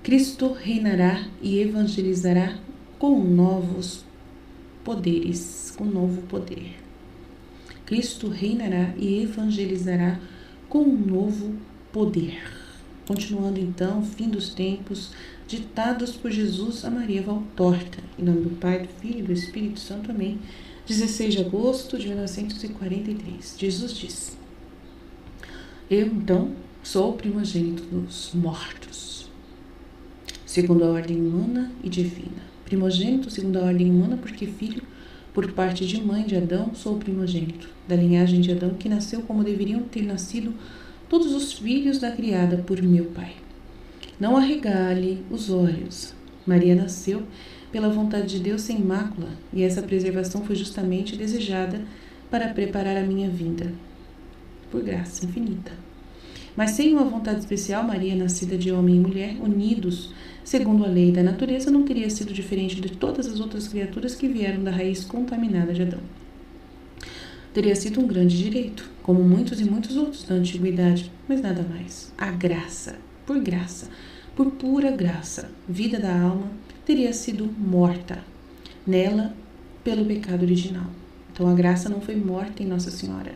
Cristo reinará e evangelizará com novos poderes, com novo poder. Cristo reinará e evangelizará com um novo poder. Continuando então, fim dos tempos, ditados por Jesus a Maria Valtorta. Em nome do Pai, do Filho e do Espírito Santo. Amém. 16 de agosto de 1943. Jesus diz: Eu, então, sou o primogênito dos mortos, segundo a ordem humana e divina. Primogênito segundo a ordem humana, porque filho, por parte de mãe de Adão, sou o primogênito, da linhagem de Adão, que nasceu como deveriam ter nascido todos os filhos da criada por meu Pai. Não arregale os olhos. Maria nasceu pela vontade de Deus sem mácula, e essa preservação foi justamente desejada para preparar a minha vinda, por graça infinita. Mas sem uma vontade especial, Maria, nascida de homem e mulher, unidos segundo a lei da natureza, não teria sido diferente de todas as outras criaturas que vieram da raiz contaminada de Adão. Teria sido um grande direito, como muitos e muitos outros da antiguidade, mas nada mais. A graça, por pura graça, vida da alma, teria sido morta nela pelo pecado original. Então a graça não foi morta em Nossa Senhora,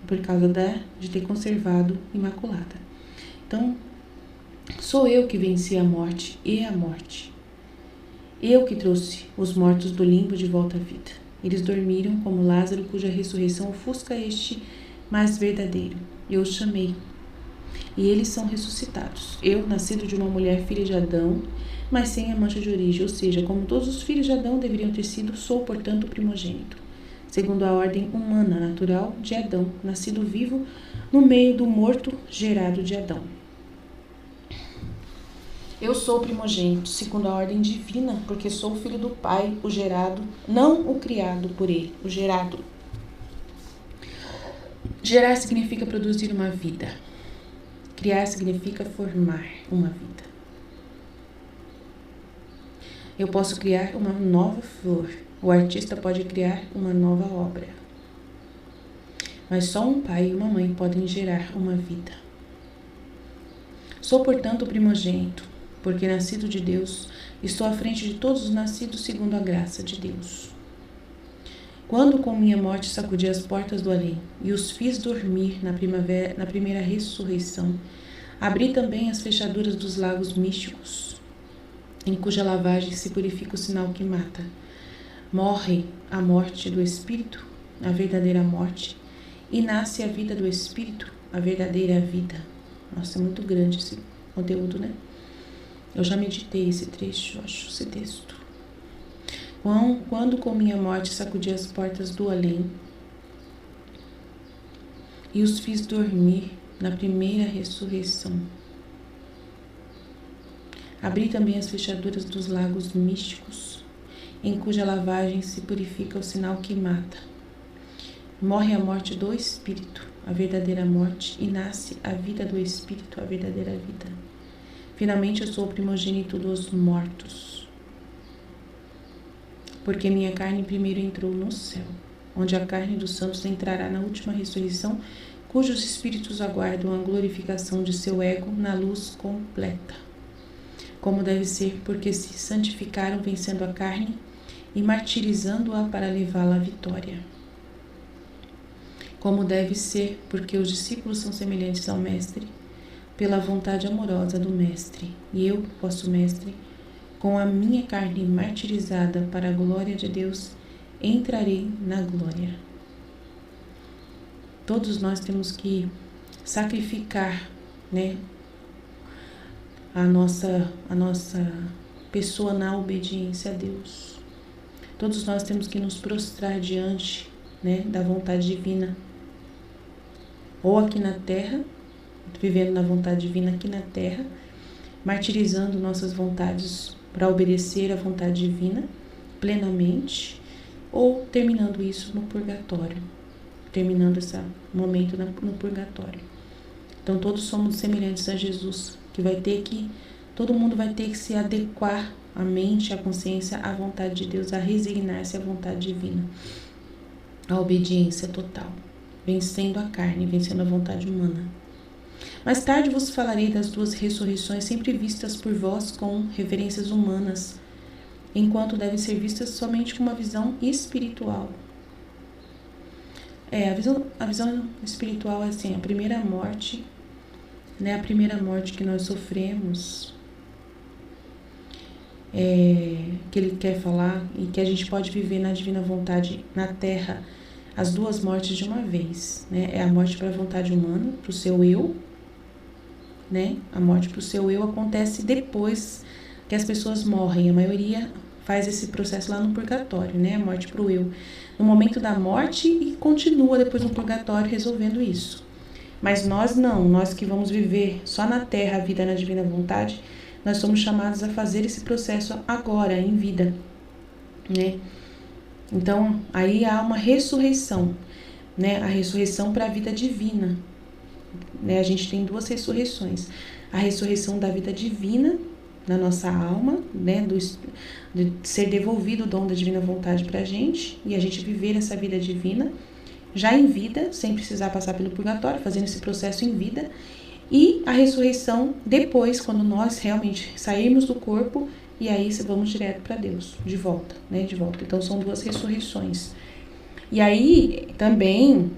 por causa de ter conservado imaculada. Então, sou eu que venci a morte e a morte. Eu que trouxe os mortos do limbo de volta à vida. Eles dormiram como Lázaro, cuja ressurreição ofusca este mais verdadeiro. Eu os chamei, e eles são ressuscitados. Eu, nascido de uma mulher filha de Adão, mas sem a mancha de origem, ou seja, como todos os filhos de Adão deveriam ter sido, sou, portanto, o primogênito, segundo a ordem humana natural de Adão, nascido vivo no meio do morto gerado de Adão. Eu sou o primogênito, segundo a ordem divina, porque sou o filho do Pai, o gerado, não o criado por ele, o gerado. Gerar significa produzir uma vida. Criar significa formar uma vida. Eu posso criar uma nova flor. O artista pode criar uma nova obra. Mas só um pai e uma mãe podem gerar uma vida. Sou, portanto, o primogênito, porque nascido de Deus, estou à frente de todos os nascidos segundo a graça de Deus. Quando com minha morte sacudi as portas do além e os fiz dormir na primeira ressurreição, abri também as fechaduras dos lagos místicos, em cuja lavagem se purifica o sinal que mata. Morre a morte do Espírito, a verdadeira morte, e nasce a vida do Espírito, a verdadeira vida. Nossa, é muito grande esse conteúdo, né? Eu já meditei esse trecho, acho, esse texto. Quando com minha morte sacudi as portas do além e os fiz dormir na primeira ressurreição, abri também as fechaduras dos lagos místicos, em cuja lavagem se purifica o sinal que mata. Morre a morte do Espírito, a verdadeira morte, e nasce a vida do Espírito, a verdadeira vida. Finalmente eu sou o primogênito dos mortos, porque minha carne primeiro entrou no céu, onde a carne dos santos entrará na última ressurreição, cujos espíritos aguardam a glorificação de seu ego na luz completa. Como deve ser, porque se santificaram vencendo a carne e martirizando-a para levá-la à vitória. Como deve ser, porque os discípulos são semelhantes ao Mestre, pela vontade amorosa do Mestre, e eu, vosso Mestre, com a minha carne martirizada para a glória de Deus, entrarei na glória. Todos nós temos que sacrificar, né, a nossa pessoa na obediência a Deus. Todos nós temos que nos prostrar diante, né, da vontade divina, ou aqui na terra, vivendo na vontade divina aqui na terra, martirizando nossas vontades para obedecer à vontade divina plenamente, ou terminando isso no purgatório, terminando esse momento no purgatório. Então todos somos semelhantes a Jesus, todo mundo vai ter que se adequar a mente, a consciência, à vontade de Deus, a resignar-se à vontade divina, a obediência total, vencendo a carne, vencendo a vontade humana. Mais tarde vos falarei das duas ressurreições sempre vistas por vós com referências humanas, enquanto devem ser vistas somente com uma visão espiritual. A visão espiritual é assim, a primeira morte, né? A primeira morte que nós sofremos, que ele quer falar, e que a gente pode viver na divina vontade na Terra, as duas mortes de uma vez, né? É a morte para a vontade humana, para o seu eu, né? A morte para o seu eu acontece depois que as pessoas morrem. A maioria faz esse processo lá no purgatório, né? A morte para o eu. No momento da morte e continua depois no purgatório resolvendo isso. Mas nós não, nós que vamos viver só na Terra a vida na divina vontade, nós somos chamados a fazer esse processo agora, em vida, né? Então, aí há uma ressurreição, né? A ressurreição para a vida divina, né? A gente tem duas ressurreições. A ressurreição da vida divina na nossa alma, né? De ser devolvido o dom da divina vontade para a gente e a gente viver essa vida divina já em vida, sem precisar passar pelo purgatório, fazendo esse processo em vida. E a ressurreição depois, quando nós realmente sairmos do corpo, e aí vamos direto para Deus, de volta, né? De volta. Então são duas ressurreições. E aí também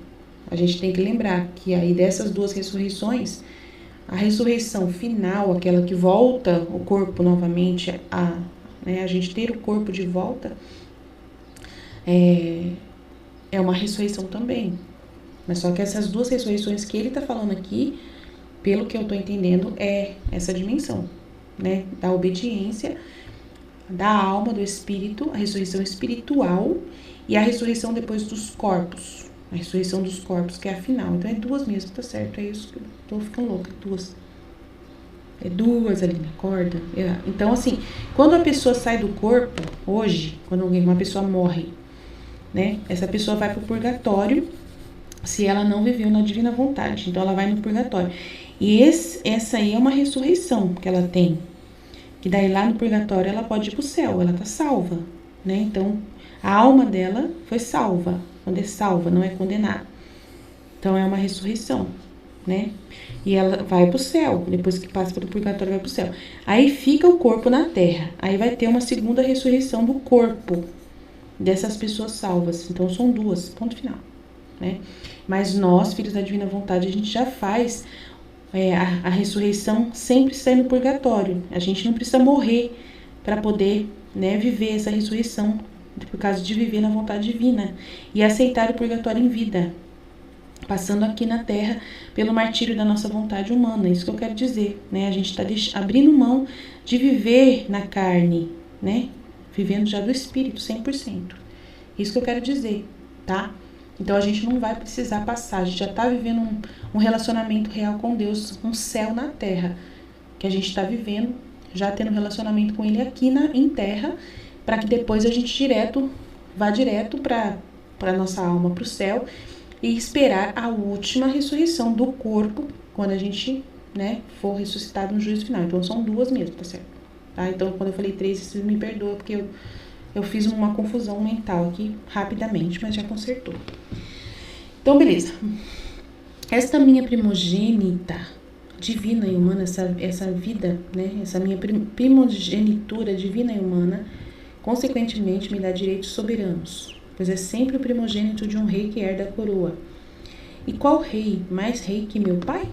a gente tem que lembrar que aí dessas duas ressurreições, a ressurreição final, aquela que volta o corpo novamente né, a gente ter o corpo de volta, é uma ressurreição também. Mas só que essas duas ressurreições que ele está falando aqui, pelo que eu estou entendendo, é essa dimensão, né? Da obediência, da alma, do espírito, a ressurreição espiritual e a ressurreição depois dos corpos. A ressurreição dos corpos, que é a final. Então é duas mesmo, tá certo? É isso que eu tô ficando louca, duas. É duas ali, acorda? Então, assim, quando a pessoa sai do corpo, hoje, quando uma pessoa morre, né? Essa pessoa vai pro purgatório se ela não viveu na divina vontade. Então, ela vai no purgatório. E essa aí é uma ressurreição que ela tem. Que daí lá no purgatório ela pode ir pro céu, ela tá salva, né? Então, a alma dela foi salva. Quando é salva, não é condenada. Então, é uma ressurreição, né? E ela vai pro céu, depois que passa pelo purgatório, vai pro céu. Aí fica o corpo na terra. Aí vai ter uma segunda ressurreição do corpo dessas pessoas salvas. Então, são duas, ponto final, né? Mas nós, filhos da divina vontade, a gente já faz a ressurreição sempre sai no purgatório. A gente não precisa morrer para poder, né, viver essa ressurreição, por causa de viver na vontade divina e aceitar o purgatório em vida, passando aqui na Terra pelo martírio da nossa vontade humana. Isso que eu quero dizer, né? A gente está abrindo mão de viver na carne, né? Vivendo já do Espírito, 100%. Isso que eu quero dizer, tá? Então, a gente não vai precisar passar, a gente já está vivendo um relacionamento real com Deus, um céu na Terra, que a gente está vivendo, já tendo relacionamento com Ele aqui em Terra, para que depois a gente vá direto para a nossa alma, para o céu, e esperar a última ressurreição do corpo, quando a gente, né, for ressuscitado no juízo final. Então, são duas mesmo, tá certo? Tá? Então, quando eu falei 3, vocês me perdoam, porque eu fiz uma confusão mental aqui, rapidamente, mas já consertou. Então, beleza. Esta minha primogênita, divina e humana, essa vida, né, essa minha primogenitura divina e humana, consequentemente me dá direitos soberanos, pois é sempre o primogênito de um rei que herda a coroa. E qual rei, mais rei que meu pai?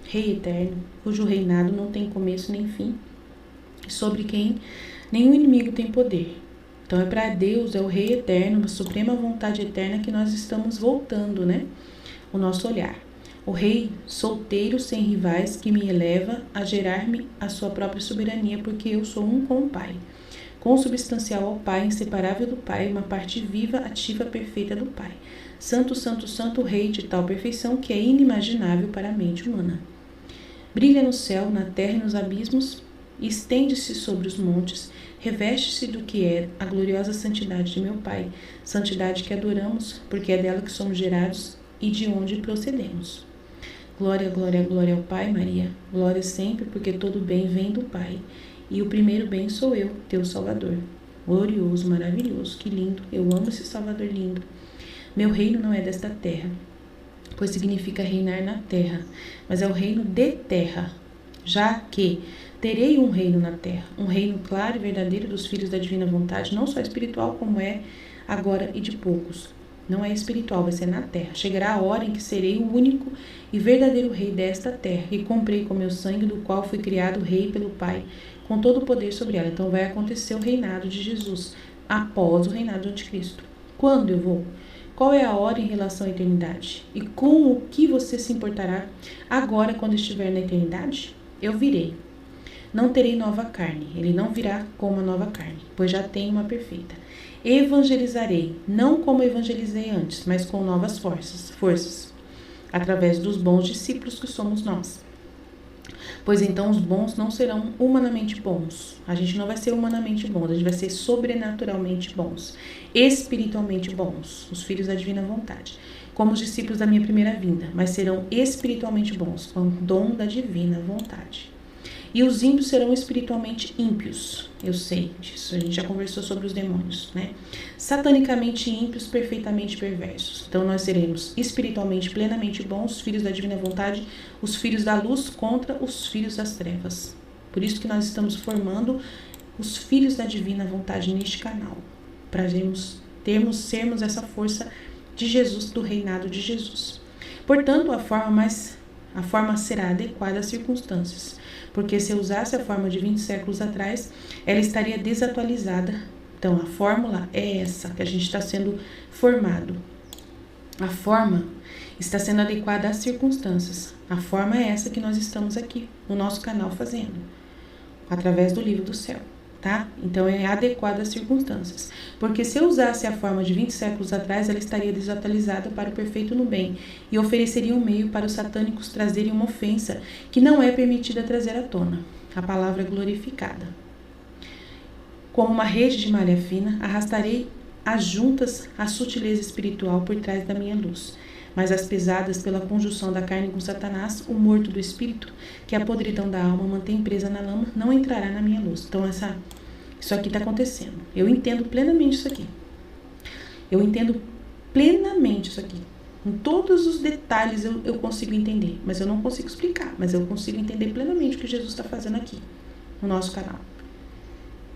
Rei eterno, cujo reinado não tem começo nem fim, sobre quem nenhum inimigo tem poder. Então é para Deus, é o rei eterno, a suprema vontade eterna que nós estamos voltando, né? O nosso olhar. O rei solteiro sem rivais que me eleva a gerar-me a sua própria soberania, porque eu sou um com o Pai. Consubstancial ao Pai, inseparável do Pai, uma parte viva, ativa, perfeita do Pai. Santo, santo, santo Rei de tal perfeição que é inimaginável para a mente humana. Brilha no céu, na terra e nos abismos, e estende-se sobre os montes, reveste-se do que é a gloriosa santidade de meu Pai, santidade que adoramos, porque é dela que somos gerados e de onde procedemos. Glória, glória, glória ao Pai, Maria. Glória sempre, porque todo bem vem do Pai. E o primeiro bem sou eu, teu Salvador. Glorioso, maravilhoso, que lindo. Eu amo esse Salvador lindo. Meu reino não é desta terra. pois significa reinar na terra, mas é o reino de terra, já que terei um reino na terra, um reino claro e verdadeiro dos filhos da divina vontade, não só espiritual como é agora e de poucos. Não é espiritual, vai ser na terra. Chegará a hora em que serei o único e verdadeiro rei desta terra, e comprei com meu sangue, do qual fui criado rei pelo Pai, com todo o poder sobre ela. Então vai acontecer o reinado de Jesus, após o reinado do anticristo. Quando eu vou? Qual é a hora em relação à eternidade? E com o que você se importará agora quando estiver na eternidade? Eu virei. Não terei nova carne, ele não virá com uma nova carne, pois já tenho uma perfeita. Evangelizarei, não como evangelizei antes, mas com novas forças, através dos bons discípulos que somos nós. Pois então os bons não serão humanamente bons. A gente não vai ser humanamente bons, a gente vai ser sobrenaturalmente bons, espiritualmente bons, os filhos da divina vontade, como os discípulos da minha primeira vinda, mas serão espiritualmente bons, com o dom da divina vontade. E os ímpios serão espiritualmente ímpios. Eu sei disso, a gente já conversou sobre os demônios, né? Satanicamente ímpios, perfeitamente perversos. Então nós seremos espiritualmente plenamente bons, filhos da divina vontade, os filhos da luz contra os filhos das trevas. Por isso que nós estamos formando os filhos da divina vontade neste canal, para sermos essa força de Jesus, do reinado de Jesus. Portanto, a forma será adequada às circunstâncias, porque se eu usasse a forma de 20 séculos atrás, ela estaria desatualizada. Então, a fórmula é essa, que a gente está sendo formado. A forma está sendo adequada às circunstâncias. A forma é essa que nós estamos aqui, no nosso canal, fazendo, através do livro do céu, tá? Então, é adequada às circunstâncias. Porque se eu usasse a forma de 20 séculos atrás, ela estaria desatualizada para o perfeito no bem e ofereceria um meio para os satânicos trazerem uma ofensa que não é permitida trazer à tona, a palavra glorificada. Como uma rede de malha fina, arrastarei as juntas a sutileza espiritual por trás da minha luz, mas as pesadas pela conjunção da carne com Satanás, o morto do espírito, que a podridão da alma mantém presa na lama, não entrará na minha luz. Então, isso aqui está acontecendo. Eu entendo plenamente isso aqui. Eu entendo plenamente isso aqui. Em todos os detalhes eu consigo entender, mas eu não consigo explicar, mas eu consigo entender plenamente o que Jesus está fazendo aqui, no nosso canal.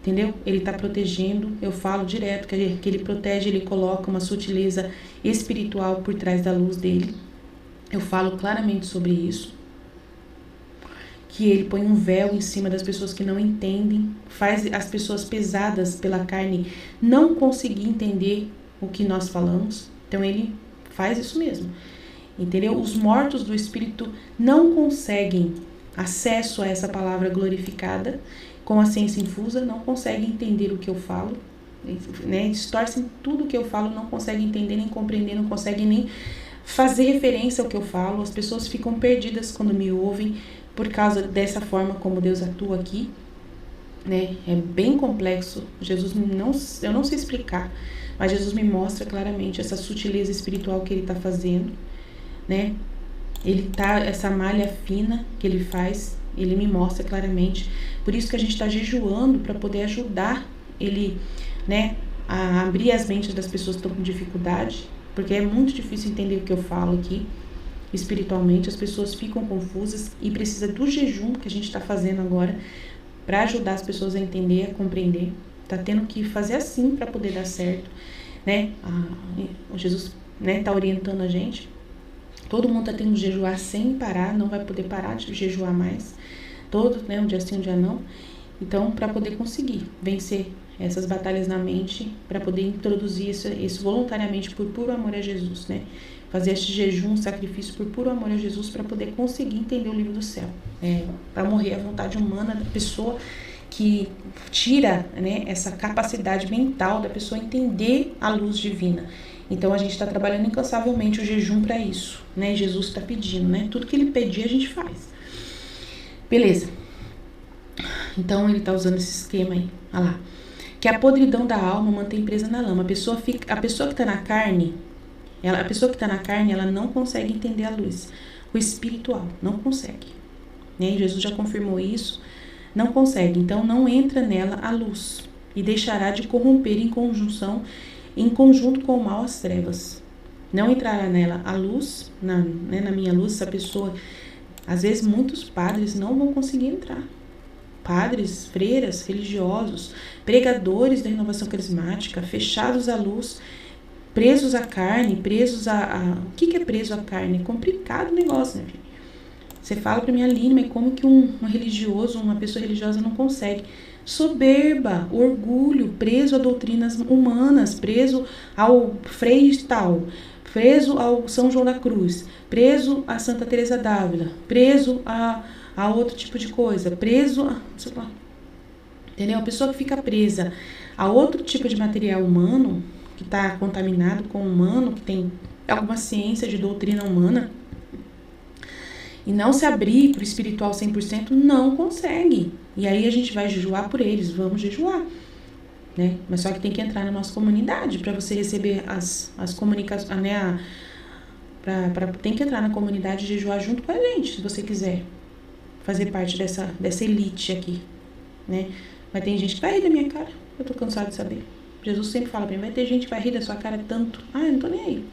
Entendeu? Ele está protegendo, eu falo direto que ele protege, ele coloca uma sutileza espiritual por trás da luz dele. Eu falo claramente sobre isso. Que ele põe um véu em cima das pessoas que não entendem, faz as pessoas pesadas pela carne não conseguir entender o que nós falamos. Então ele faz isso mesmo, entendeu? Os mortos do espírito não conseguem acesso a essa palavra glorificada, com a ciência infusa, não conseguem entender o que eu falo, né? Distorcem tudo o que eu falo, não conseguem entender, nem compreender, não conseguem nem fazer referência ao que eu falo. As pessoas ficam perdidas quando me ouvem, por causa dessa forma como Deus atua aqui, né? É bem complexo. Eu não sei explicar, mas Jesus me mostra claramente essa sutileza espiritual que ele está fazendo, né? Essa malha fina que ele faz, ele me mostra claramente. Por isso que a gente está jejuando, para poder ajudar ele, né, a abrir as mentes das pessoas que estão com dificuldade, porque é muito difícil entender o que eu falo aqui. Espiritualmente, as pessoas ficam confusas e precisa do jejum que a gente está fazendo agora para ajudar as pessoas a entender, a compreender. Tá tendo que fazer assim para poder dar certo, né? O Jesus, né, tá orientando a gente. Todo mundo tá tendo que jejuar sem parar, não vai poder parar de jejuar mais. Todos, né, um dia sim, um dia não. Então, para poder conseguir vencer essas batalhas na mente, para poder introduzir isso voluntariamente por puro amor a Jesus, né? Fazer este jejum, um sacrifício por puro amor a Jesus, para poder conseguir entender o livro do céu. Para morrer a vontade humana da pessoa, que tira, né, essa capacidade mental da pessoa entender a luz divina. Então a gente está trabalhando incansavelmente o jejum para isso, né? Jesus está pedindo, né? Tudo que ele pedir a gente faz. Beleza. Então ele está usando esse esquema aí. Olha lá. Que a podridão da alma mantém presa na lama. A pessoa que está na carne, ela não consegue entender a luz. O espiritual não consegue, né? Jesus já confirmou isso. Não consegue. Então não entra nela a luz e deixará de corromper em conjunto com o mal as trevas. Não entrará nela a luz, na minha luz, essa pessoa. Às vezes muitos padres não vão conseguir entrar. Padres, freiras, religiosos, pregadores da renovação carismática, fechados à luz, presos à carne, presos a... O que é preso à carne? É complicado o negócio, né, filho? Você fala para mim, Aline, mas como que um religioso, uma pessoa religiosa não consegue? Soberba, orgulho, preso a doutrinas humanas, preso ao Frei tal, preso ao São João da Cruz, preso a Santa Teresa d'Ávila, preso a outro tipo de coisa, preso a... Entendeu? A pessoa que fica presa a outro tipo de material humano, que está contaminado com o humano, que tem alguma ciência de doutrina humana, e não se abrir para o espiritual 100%, não consegue. E aí a gente vai jejuar por eles, vamos jejuar, né? Mas só que tem que entrar na nossa comunidade para você receber as comunicações, né? Tem que entrar na comunidade e jejuar junto com a gente, se você quiser fazer parte dessa elite aqui, né? Mas tem gente que vai rir da minha cara, eu tô cansada de saber. Jesus sempre fala pra mim, vai ter gente que vai rir da sua cara tanto. Eu não tô nem aí.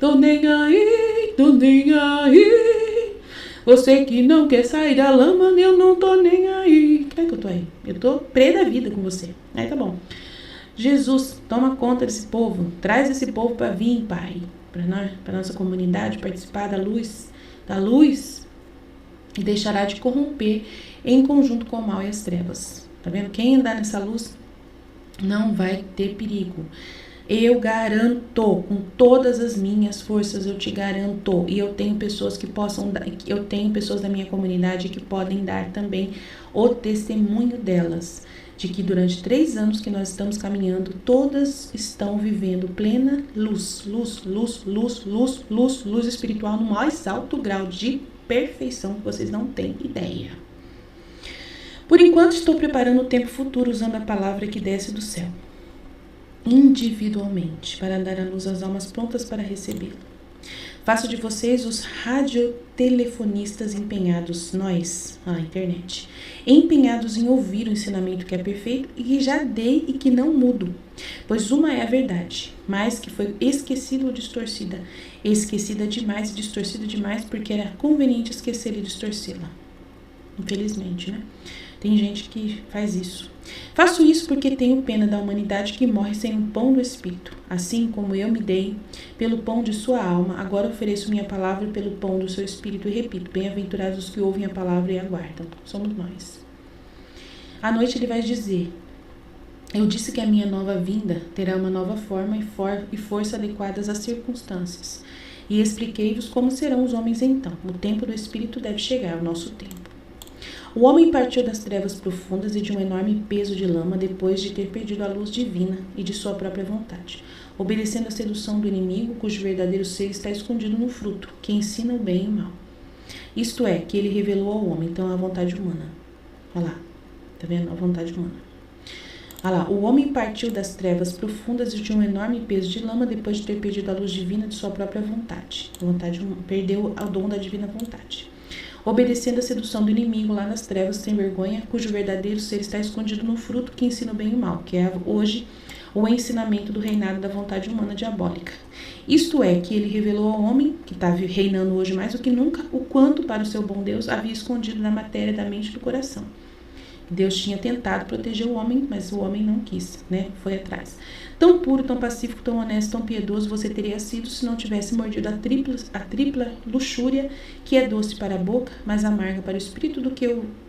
Tô nem aí, tô nem aí. Você que não quer sair da lama, eu não tô nem aí. Como é que eu tô aí? Eu tô pré da vida com você. Aí tá bom. Jesus, toma conta desse povo. Traz esse povo pra vir, Pai. Pra nossa comunidade, participar da luz. E deixará de corromper em conjunto com o mal e as trevas. Tá vendo? Quem andar nessa luz não vai ter perigo. Eu garanto, com todas as minhas forças, eu te garanto. E eu tenho pessoas que possam dar, eu tenho pessoas da minha comunidade que podem dar também o testemunho delas, de que durante 3 anos que nós estamos caminhando, todas estão vivendo plena luz espiritual no mais alto grau de perfeição que vocês não têm ideia. Por enquanto, estou preparando o tempo futuro usando a palavra que desce do céu, individualmente, para dar à luz às almas prontas para recebê-lo. Faço de vocês os radiotelefonistas empenhados, nós, a internet, empenhados em ouvir o ensinamento que é perfeito e que já dei e que não mudo. Pois uma é a verdade, mas que foi esquecida ou distorcida. Esquecida demais e distorcida demais porque era conveniente esquecer e distorcê-la. Infelizmente, né? Tem gente que faz isso. Faço isso porque tenho pena da humanidade que morre sem o pão do Espírito. Assim como eu me dei pelo pão de sua alma, agora ofereço minha palavra pelo pão do seu Espírito e repito, bem-aventurados os que ouvem a palavra e aguardam. Somos nós. À noite ele vai dizer, eu disse que a minha nova vinda terá uma nova forma e força adequadas às circunstâncias. E expliquei-vos como serão os homens então. O tempo do Espírito deve chegar, o nosso tempo. O homem partiu das trevas profundas e de um enorme peso de lama depois de ter perdido a luz divina e de sua própria vontade, obedecendo à sedução do inimigo, cujo verdadeiro ser está escondido no fruto, que ensina o bem e o mal. Isto é, que ele revelou ao homem, então, a vontade humana. Olha lá, tá vendo? A vontade humana. Olha lá, o homem partiu das trevas profundas e de um enorme peso de lama depois de ter perdido a luz divina de sua própria vontade. Perdeu o dom da divina vontade. Obedecendo à sedução do inimigo lá nas trevas sem vergonha, cujo verdadeiro ser está escondido no fruto que ensina o bem e o mal, que é hoje o ensinamento do reinado da vontade humana diabólica. Isto é, que ele revelou ao homem, que está reinando hoje mais do que nunca, o quanto para o seu bom Deus havia escondido na matéria da mente e do coração. Deus tinha tentado proteger o homem, mas o homem não quis, né? Foi atrás. Tão puro, tão pacífico, tão honesto, tão piedoso você teria sido se não tivesse mordido a tripla luxúria, que é doce para a boca, mas amarga para o espírito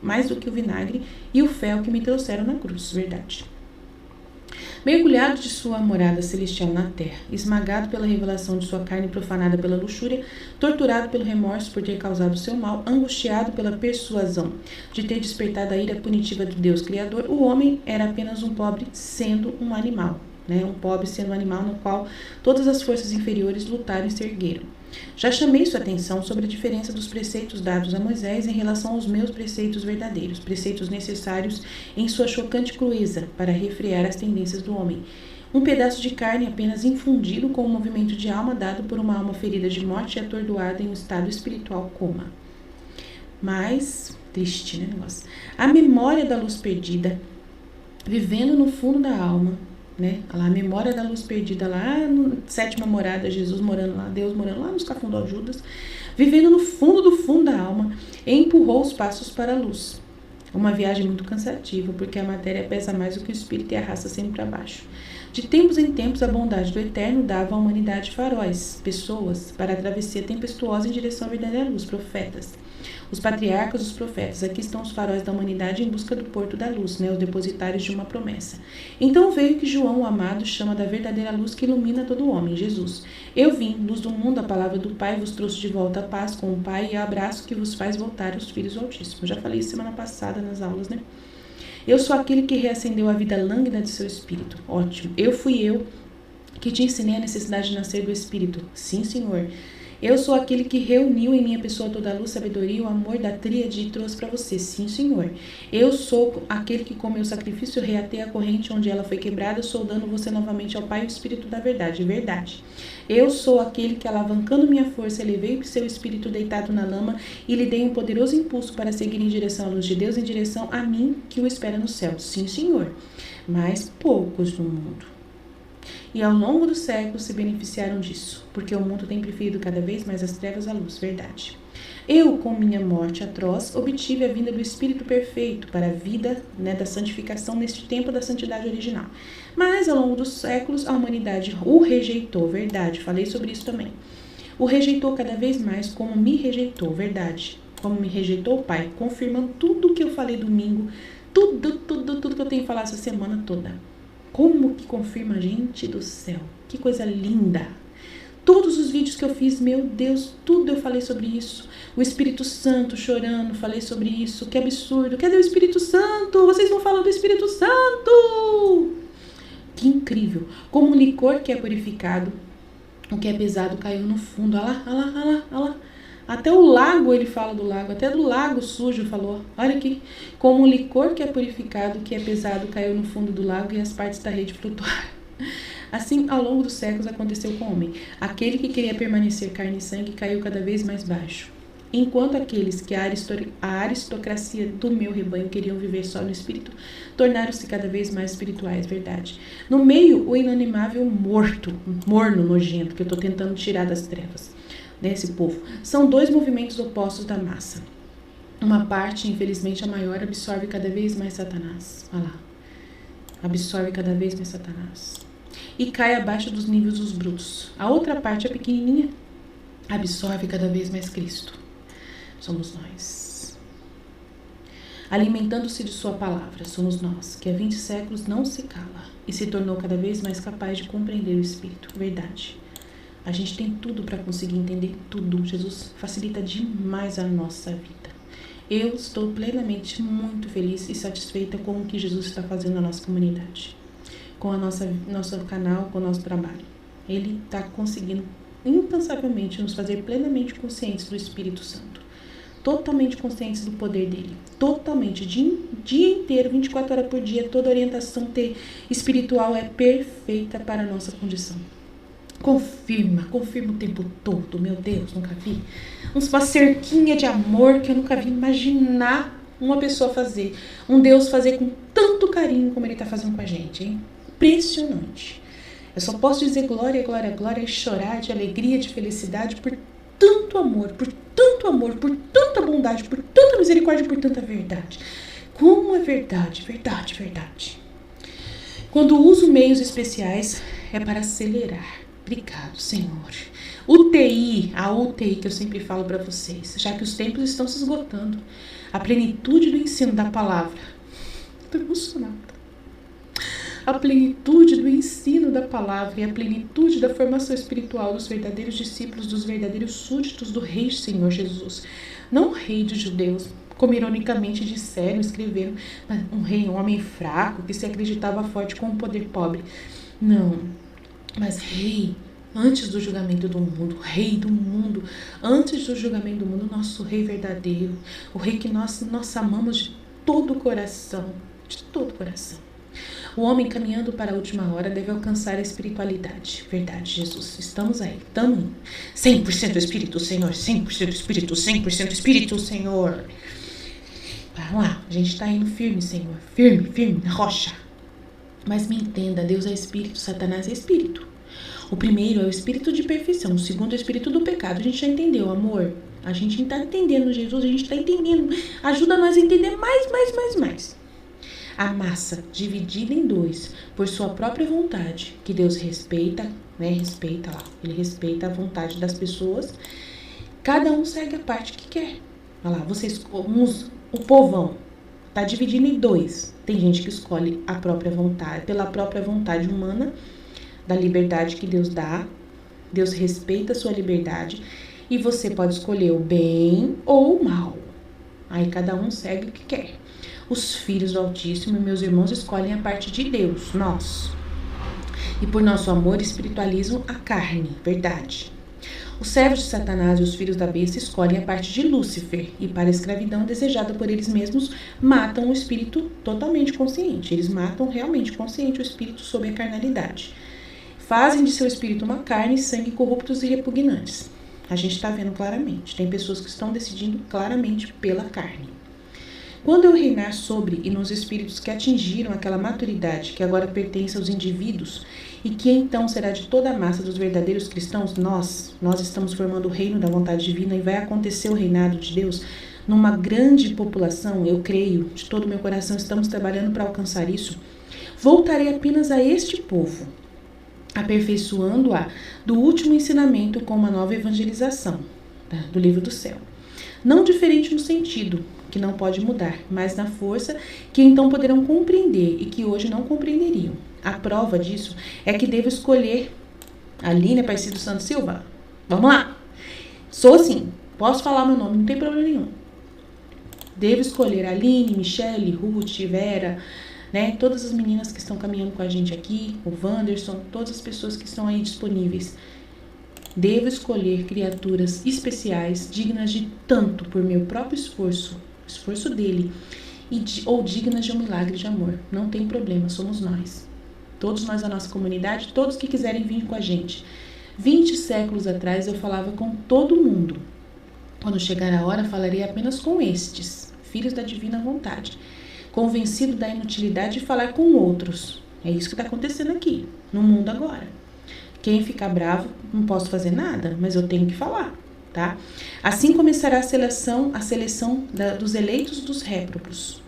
mais do que o vinagre e o fel que me trouxeram na cruz. Verdade. Mergulhado de sua morada celestial na terra, esmagado pela revelação de sua carne profanada pela luxúria, torturado pelo remorso por ter causado seu mal, angustiado pela persuasão de ter despertado a ira punitiva do Deus Criador, o homem era apenas um pobre sendo um animal, né? Um pobre sendo um animal no qual todas as forças inferiores lutaram e se ergueram. Já chamei sua atenção sobre a diferença dos preceitos dados a Moisés em relação aos meus preceitos verdadeiros, preceitos necessários em sua chocante crueza para refrear as tendências do homem. Um pedaço de carne apenas infundido com um movimento de alma dado por uma alma ferida de morte e atordoada em um estado espiritual coma. Mas, triste, né, negócio? A memória da luz perdida, vivendo no fundo da alma, né? A memória da luz perdida lá no sétima morada, Jesus morando lá, Deus morando lá nos cafundó Judas, vivendo no fundo do fundo da alma, empurrou os passos para a luz. Uma viagem muito cansativa, porque a matéria pesa mais do que o espírito e arrasta sempre para baixo. De tempos em tempos, a bondade do Eterno dava à humanidade faróis, pessoas, para a travessia tempestuosa em direção à verdadeira luz, profetas. Os patriarcas, os profetas, aqui estão os faróis da humanidade em busca do porto da luz, né, os depositários de uma promessa. Então veio que João, o amado, chama da verdadeira luz que ilumina todo homem, Jesus. Eu vim, luz do mundo, a palavra do Pai vos trouxe de volta a paz com o Pai e o abraço que vos faz voltar os filhos do Altíssimo. Eu já falei isso semana passada nas aulas, né? Eu sou aquele que reacendeu a vida lânguida de seu espírito. Ótimo. Eu que te ensinei a necessidade de nascer do espírito. Sim, Senhor. Eu sou aquele que reuniu em minha pessoa toda a luz, sabedoria e o amor da tríade e trouxe para você. Sim, Senhor. Eu sou aquele que com meu sacrifício reatei a corrente onde ela foi quebrada, soldando você novamente ao Pai e o Espírito da verdade. Verdade. Eu sou aquele que, alavancando minha força, elevei o seu espírito deitado na lama e lhe dei um poderoso impulso para seguir em direção à luz de Deus, em direção a mim que o espera no céu. Sim, Senhor. Mas poucos no mundo. E ao longo dos séculos se beneficiaram disso, porque o mundo tem preferido cada vez mais as trevas à luz, verdade. Eu, com minha morte atroz, obtive a vinda do Espírito perfeito para a vida, né, da santificação neste tempo da santidade original. Mas ao longo dos séculos a humanidade o rejeitou, verdade, falei sobre isso também. O rejeitou cada vez mais como me rejeitou, verdade. Como me rejeitou o Pai, confirmando tudo o que eu falei domingo, tudo que eu tenho falado essa semana toda. Como que confirma, gente do céu? Que coisa linda! Todos os vídeos que eu fiz, meu Deus, tudo eu falei sobre isso. O Espírito Santo chorando, falei sobre isso. Que absurdo! Cadê o Espírito Santo? Vocês não falam do Espírito Santo! Que incrível! Como um licor que é purificado, o que é pesado caiu no fundo. Olha lá, olha lá, olha lá, olha lá. Até o lago, ele fala do lago, até do lago sujo falou. Olha aqui, como o licor que é purificado, que é pesado, caiu no fundo do lago e as partes da rede flutuaram. Assim, ao longo dos séculos, aconteceu com o homem. Aquele que queria permanecer carne e sangue caiu cada vez mais baixo. Enquanto aqueles que a aristocracia do meu rebanho queriam viver só no espírito, tornaram-se cada vez mais espirituais, verdade. No meio, o inanimável morno, nojento, que eu estou tentando tirar das trevas. Desse povo. São dois movimentos opostos da massa. Uma parte, infelizmente a maior, absorve cada vez mais Satanás. Olha lá. Absorve cada vez mais Satanás. E cai abaixo dos níveis dos brutos. A outra parte, a pequenininha, absorve cada vez mais Cristo. Somos nós. Alimentando-se de sua palavra, somos nós, que há 20 séculos não se cala e se tornou cada vez mais capaz de compreender o Espírito. Verdade. A gente tem tudo para conseguir entender tudo. Jesus facilita demais a nossa vida. Eu estou plenamente muito feliz e satisfeita com o que Jesus está fazendo na nossa comunidade. Com a nosso canal, com o nosso trabalho. Ele está conseguindo incansavelmente nos fazer plenamente conscientes do Espírito Santo. Totalmente conscientes do poder dele. Totalmente. Dia inteiro, 24 horas por dia, toda orientação espiritual é perfeita para a nossa condição. Confirma o tempo todo, meu Deus, nunca vi. Uma cerquinha de amor que eu nunca vi imaginar uma pessoa fazer. Um Deus fazer com tanto carinho como ele está fazendo com a gente, hein? Impressionante. Eu só posso dizer glória, glória, glória e chorar de alegria, de felicidade por tanto amor, por tanta bondade, por tanta misericórdia, por tanta verdade. Como é verdade, verdade, verdade. Quando uso meios especiais é para acelerar. Obrigado, Senhor. A UTI que eu sempre falo para vocês, já que os tempos estão se esgotando. A plenitude do ensino da palavra. Estou emocionada. A plenitude do ensino da palavra e a plenitude da formação espiritual dos verdadeiros discípulos, dos verdadeiros súditos do Rei Senhor Jesus. Não Rei dos judeus, como ironicamente disseram, escreveram, um rei, um homem fraco que se acreditava forte com um poder pobre. Não. Mas rei, antes do julgamento do mundo, rei do mundo, antes do julgamento do mundo, nosso rei verdadeiro, o rei que nós amamos de todo o coração, O homem caminhando para a última hora deve alcançar a espiritualidade. Verdade, Jesus, estamos aí, estamos 100% Espírito, Senhor, 100% Espírito, 100% Espírito, Senhor. Vamos lá, a gente está indo firme, Senhor, firme, na rocha. Mas me entenda, Deus é espírito, Satanás é espírito. O primeiro é o espírito de perfeição, o segundo é o espírito do pecado. A gente já entendeu, amor? A gente está entendendo, Jesus, a gente está entendendo. Ajuda nós a entender mais. A massa dividida em dois por sua própria vontade, que Deus respeita, né? Respeita lá. Ele respeita a vontade das pessoas. Cada um segue a parte que quer. Olha lá, vocês, o povão tá dividido em dois. Tem gente que escolhe a própria vontade, pela própria vontade humana, da liberdade que Deus dá. Deus respeita a sua liberdade. E você pode escolher o bem ou o mal. Aí cada um segue o que quer. Os filhos do Altíssimo e meus irmãos escolhem a parte de Deus, nós. E por nosso amor espiritualizam a carne, verdade. Os servos de Satanás e os filhos da besta escolhem a parte de Lúcifer e para a escravidão desejada por eles mesmos matam o espírito totalmente consciente. Eles matam realmente consciente o espírito sob a carnalidade. Fazem de seu espírito uma carne e sangue corruptos e repugnantes. A gente está vendo claramente. Tem pessoas que estão decidindo claramente pela carne. Quando eu reinar sobre e nos espíritos que atingiram aquela maturidade que agora pertence aos indivíduos e que então será de toda a massa dos verdadeiros cristãos, nós estamos formando o reino da vontade divina e vai acontecer o reinado de Deus numa grande população, eu creio, de todo o meu coração, estamos trabalhando para alcançar isso. Voltarei apenas a este povo, aperfeiçoando-a do último ensinamento com uma nova evangelização, tá? Do livro do céu. Não diferente no sentido, que não pode mudar, mas na força que então poderão compreender e que hoje não compreenderiam. A prova disso é que devo escolher Aline Aparecido Santos Silva. Vamos lá. Sou assim, posso falar meu nome, não tem problema nenhum. Devo escolher Aline, Michele, Ruth, Vera, né? Todas as meninas que estão caminhando com a gente aqui, o Wanderson, todas as pessoas que estão aí disponíveis. Devo escolher criaturas especiais, dignas de tanto por meu próprio esforço dele, ou dignas de um milagre de amor. Não tem problema, somos nós. Todos nós da nossa comunidade, todos que quiserem vir com a gente. 20 séculos atrás eu falava com todo mundo. Quando chegar a hora, falarei apenas com estes, filhos da divina vontade, convencido da inutilidade de falar com outros. É isso que está acontecendo aqui, no mundo agora. Quem ficar bravo, não posso fazer nada, mas eu tenho que falar, tá? Assim começará a seleção dos eleitos dos réprobos.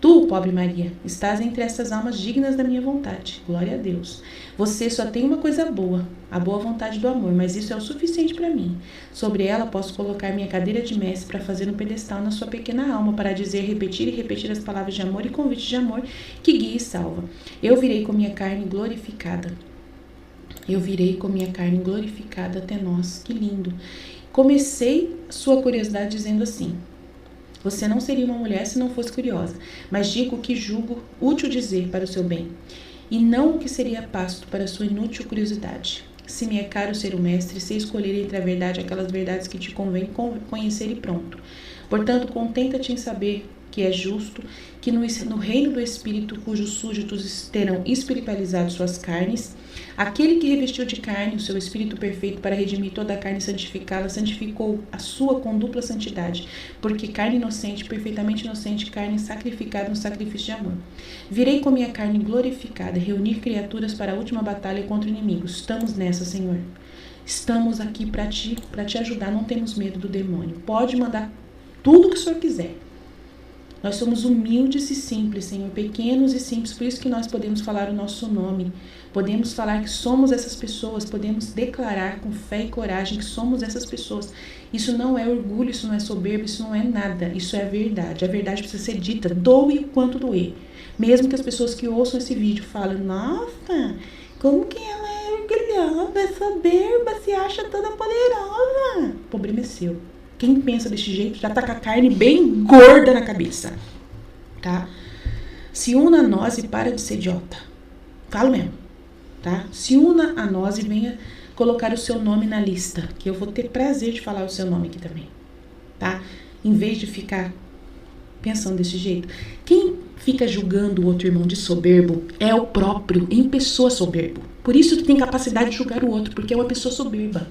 Tu, pobre Maria, estás entre essas almas dignas da minha vontade. Glória a Deus. Você só tem uma coisa boa, a boa vontade do amor, mas isso é o suficiente para mim. Sobre ela posso colocar minha cadeira de mestre para fazer um pedestal na sua pequena alma, para dizer, repetir e repetir as palavras de amor e convite de amor que guia e salva. Eu virei com minha carne glorificada. Eu virei com minha carne glorificada até nós. Que lindo. Comecei sua curiosidade dizendo assim: você não seria uma mulher se não fosse curiosa, mas digo o que julgo útil dizer para o seu bem, e não o que seria pasto para a sua inútil curiosidade. Se me é caro ser o mestre, sei escolher entre a verdade aquelas verdades que te convém conhecer e pronto. Portanto, contenta-te em saber que é justo que no reino do Espírito, cujos súditos terão espiritualizado suas carnes, aquele que revestiu de carne o seu Espírito perfeito para redimir toda a carne e santificá-la, santificou a sua com dupla santidade, porque carne inocente, perfeitamente inocente, carne sacrificada no sacrifício de amor. Virei com minha carne glorificada, reunir criaturas para a última batalha contra inimigos. Estamos nessa, Senhor. Estamos aqui para te ajudar, não temos medo do demônio. Pode mandar tudo o que o Senhor quiser. Nós somos humildes e simples, Senhor, pequenos e simples, por isso que nós podemos falar o nosso nome, podemos falar que somos essas pessoas, podemos declarar com fé e coragem que somos essas pessoas. Isso não é orgulho, isso não é soberba, isso não é nada, isso é a verdade. A verdade precisa ser dita, doe o quanto doer. Mesmo que as pessoas que ouçam esse vídeo falem, nossa, como que ela é orgulhosa, é soberba, se acha toda poderosa. O problema é seu. Quem pensa desse jeito já tá com a carne bem gorda na cabeça, tá? Se una a nós e para de ser idiota. Falo mesmo, tá? Se una a nós e venha colocar o seu nome na lista, que eu vou ter prazer de falar o seu nome aqui também, tá? Em vez de ficar pensando desse jeito. Quem fica julgando o outro irmão de soberbo é o próprio, em pessoa soberbo. Por isso que tem capacidade de julgar o outro, porque é uma pessoa soberba.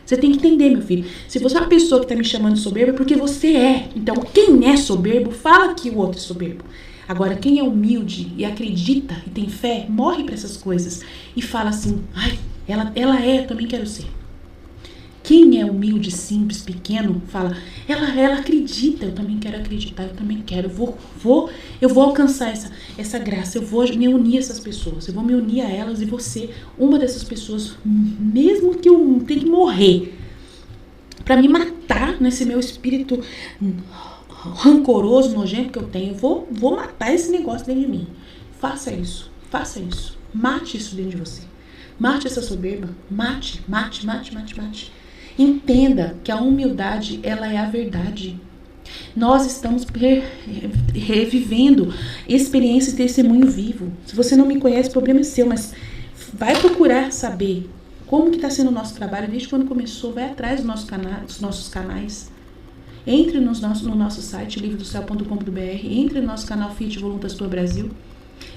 Você tem que entender, meu filho. Se você é uma pessoa que está me chamando de soberbo, é porque você é. Então, quem é soberbo, fala que o outro é soberbo. Agora, quem é humilde e acredita e tem fé, morre para essas coisas e fala assim, ai, ela é, eu também quero ser. Quem é humilde, simples, pequeno, fala, ela acredita, eu também quero acreditar, eu também quero, eu vou alcançar essa graça, eu vou me unir a essas pessoas, eu vou me unir a elas e vou ser uma dessas pessoas, mesmo que eu tenha que morrer, para me matar nesse meu espírito rancoroso, nojento que eu tenho, eu vou matar esse negócio dentro de mim. Faça isso, mate isso dentro de você, mate essa soberba, mate. Entenda que a humildade, ela é a verdade. Nós estamos revivendo experiência de testemunho vivo. Se você não me conhece, o problema é seu, mas vai procurar saber como que está sendo o nosso trabalho desde quando começou. Vai atrás dos nossos canais. Entre no nosso site, livrodocel.com.br, entre no nosso canal Fit Voluntas para o Brasil.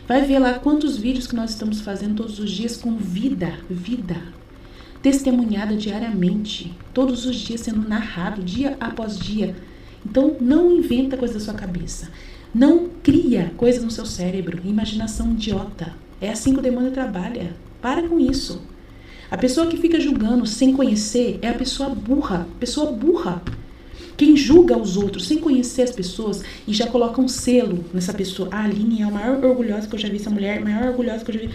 Vai ver lá quantos vídeos que nós estamos fazendo todos os dias com vida. Testemunhada diariamente, todos os dias sendo narrado, dia após dia. Então, não inventa coisa da sua cabeça. Não cria coisa no seu cérebro, imaginação idiota. É assim que o demônio trabalha. Para com isso. A pessoa que fica julgando sem conhecer é a pessoa burra. Quem julga os outros sem conhecer as pessoas e já coloca um selo nessa pessoa. A Aline é a maior orgulhosa que eu já vi, essa mulher, a maior orgulhosa que eu já vi.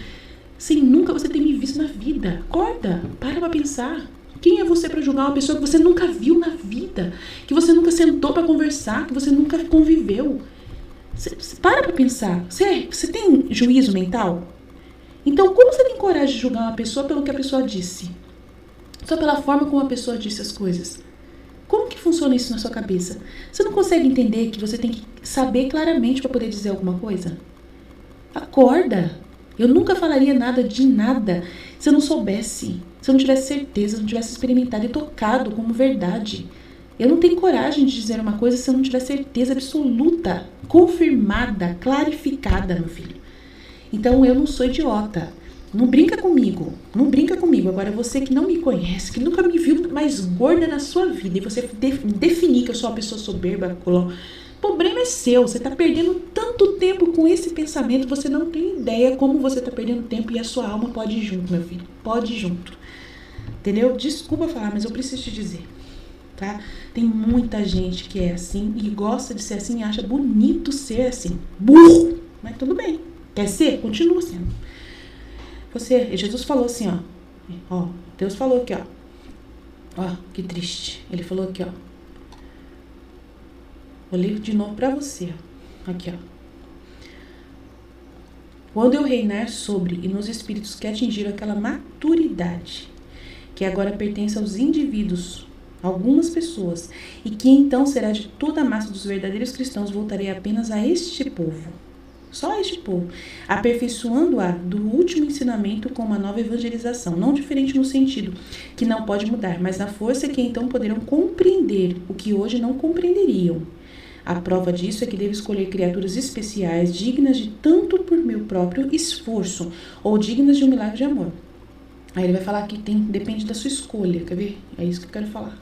Sem nunca você ter me visto na vida. Acorda, para pensar. Quem é você para julgar uma pessoa que você nunca viu na vida? Que você nunca sentou para conversar, que você nunca conviveu? Para pensar. Você tem juízo mental? Então, como você tem coragem de julgar uma pessoa pelo que a pessoa disse? Só pela forma como a pessoa disse as coisas. Como que funciona isso na sua cabeça? Você não consegue entender que você tem que saber claramente para poder dizer alguma coisa? Acorda! Eu nunca falaria nada de nada se eu não soubesse, se eu não tivesse certeza, se eu não tivesse experimentado e tocado como verdade. Eu não tenho coragem de dizer uma coisa se eu não tiver certeza absoluta, confirmada, clarificada, meu filho. Então eu não sou idiota. Não brinca comigo. Agora você que não me conhece, que nunca me viu mais gorda na sua vida e você definir que eu sou uma pessoa soberba, o problema é seu, você está perdendo tanto tempo com esse pensamento, você não tem ideia como você está perdendo tempo e a sua alma pode ir junto, meu filho, pode ir junto, entendeu? Desculpa falar, mas eu preciso te dizer, tá? Tem muita gente que é assim e gosta de ser assim e acha bonito ser assim, burro, mas tudo bem, quer ser? Continua sendo. Jesus falou assim, ó, Deus falou aqui, ó, que triste, ele falou aqui, ó, vou ler de novo para você. Aqui, ó. Quando eu reinar sobre e nos espíritos que atingiram aquela maturidade, que agora pertence aos indivíduos, algumas pessoas, e que então será de toda a massa dos verdadeiros cristãos, voltarei apenas a este povo. Só a este povo, aperfeiçoando-a do último ensinamento com uma nova evangelização, não diferente no sentido que não pode mudar, mas na força que então poderão compreender o que hoje não compreenderiam. A prova disso é que devo escolher criaturas especiais, dignas de tanto por meu próprio esforço, ou dignas de um milagre de amor. Aí ele vai falar que depende da sua escolha, quer ver? É isso que eu quero falar.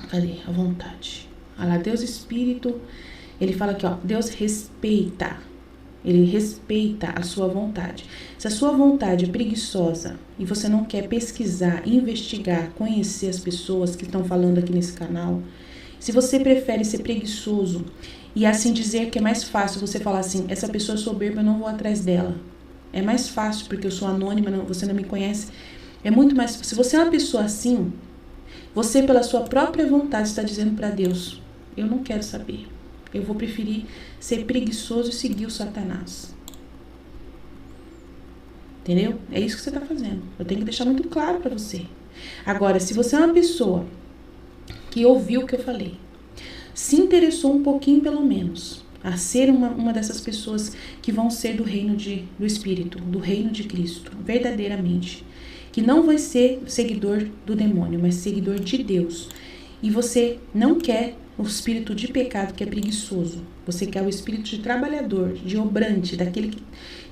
Cadê? A vontade. Olha lá, Deus Espírito, ele fala aqui, ó, Deus respeita. Ele respeita a sua vontade. Se a sua vontade é preguiçosa e você não quer pesquisar, investigar, conhecer as pessoas que estão falando aqui nesse canal, se você prefere ser preguiçoso e assim dizer que é mais fácil você falar assim, essa pessoa é soberba, eu não vou atrás dela. É mais fácil porque eu sou anônima, você não me conhece. É muito mais... Se você é uma pessoa assim, você pela sua própria vontade está dizendo para Deus, eu não quero saber. Eu vou preferir ser preguiçoso e seguir o Satanás. Entendeu? É isso que você está fazendo. Eu tenho que deixar muito claro para você. Agora, se você é uma pessoa que ouviu o que eu falei, se interessou um pouquinho pelo menos a ser uma dessas pessoas que vão ser do reino do Espírito, do reino de Cristo, verdadeiramente, que não vai ser seguidor do demônio, mas seguidor de Deus, e você não quer o espírito de pecado que é preguiçoso, você quer o espírito de trabalhador, de obrante, daquele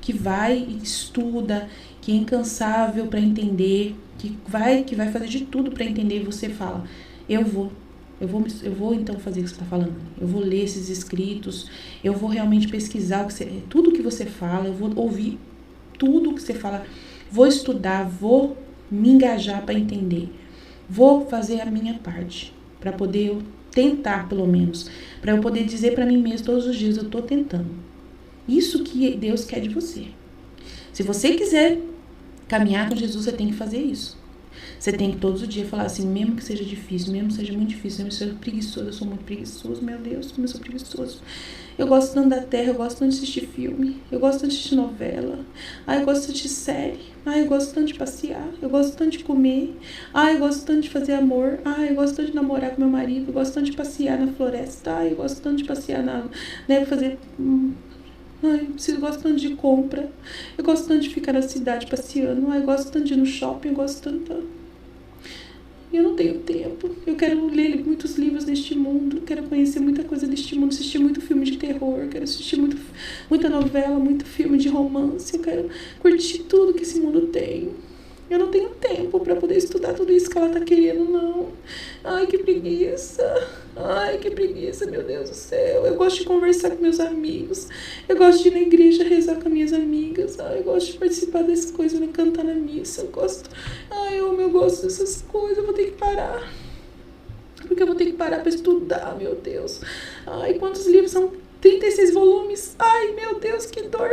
que vai e estuda, que é incansável para entender, que vai fazer de tudo para entender, e você fala, eu eu vou então fazer o que você está falando. Eu vou ler esses escritos, eu vou realmente pesquisar tudo que você fala, eu vou ouvir tudo que você fala, vou estudar, vou me engajar para entender. Vou fazer a minha parte, para poder eu tentar, pelo menos, para eu poder dizer para mim mesmo todos os dias, eu estou tentando. Isso que Deus quer de você. Se você quiser caminhar com Jesus, você tem que fazer isso. Você tem que todos os dias falar assim, mesmo que seja difícil, mesmo que seja muito difícil, mesmo que seja preguiçoso, eu sou muito preguiçoso, meu Deus, como eu sou preguiçoso. Eu gosto tanto da terra, eu gosto tanto de assistir filme, eu gosto tanto de assistir novela, eu gosto tanto de série, eu gosto tanto de passear, eu gosto tanto de comer, eu gosto tanto de fazer amor, eu gosto tanto de namorar com meu marido, eu gosto tanto de passear na floresta, eu gosto tanto de passear fazer... eu gosto tanto de compra, eu gosto tanto de ficar na cidade passeando, eu gosto tanto de ir no shopping, eu gosto tanto... Eu não tenho tempo. Eu quero ler muitos livros deste mundo, quero conhecer muita coisa deste mundo, assistir muito filme de terror, quero assistir muita novela, muito filme de romance, eu quero curtir tudo que esse mundo tem. Eu não tenho tempo para poder estudar tudo isso que ela tá querendo, não. Que preguiça. Que preguiça, meu Deus do céu. Eu gosto de conversar com meus amigos. Eu gosto de ir na igreja rezar com minhas amigas. Eu gosto de participar dessas coisas, de cantar na missa. Eu gosto dessas coisas. Eu vou ter que parar. Porque eu vou ter que parar para estudar, meu Deus. Quantos livros são? 36 volumes. Meu Deus, que dor.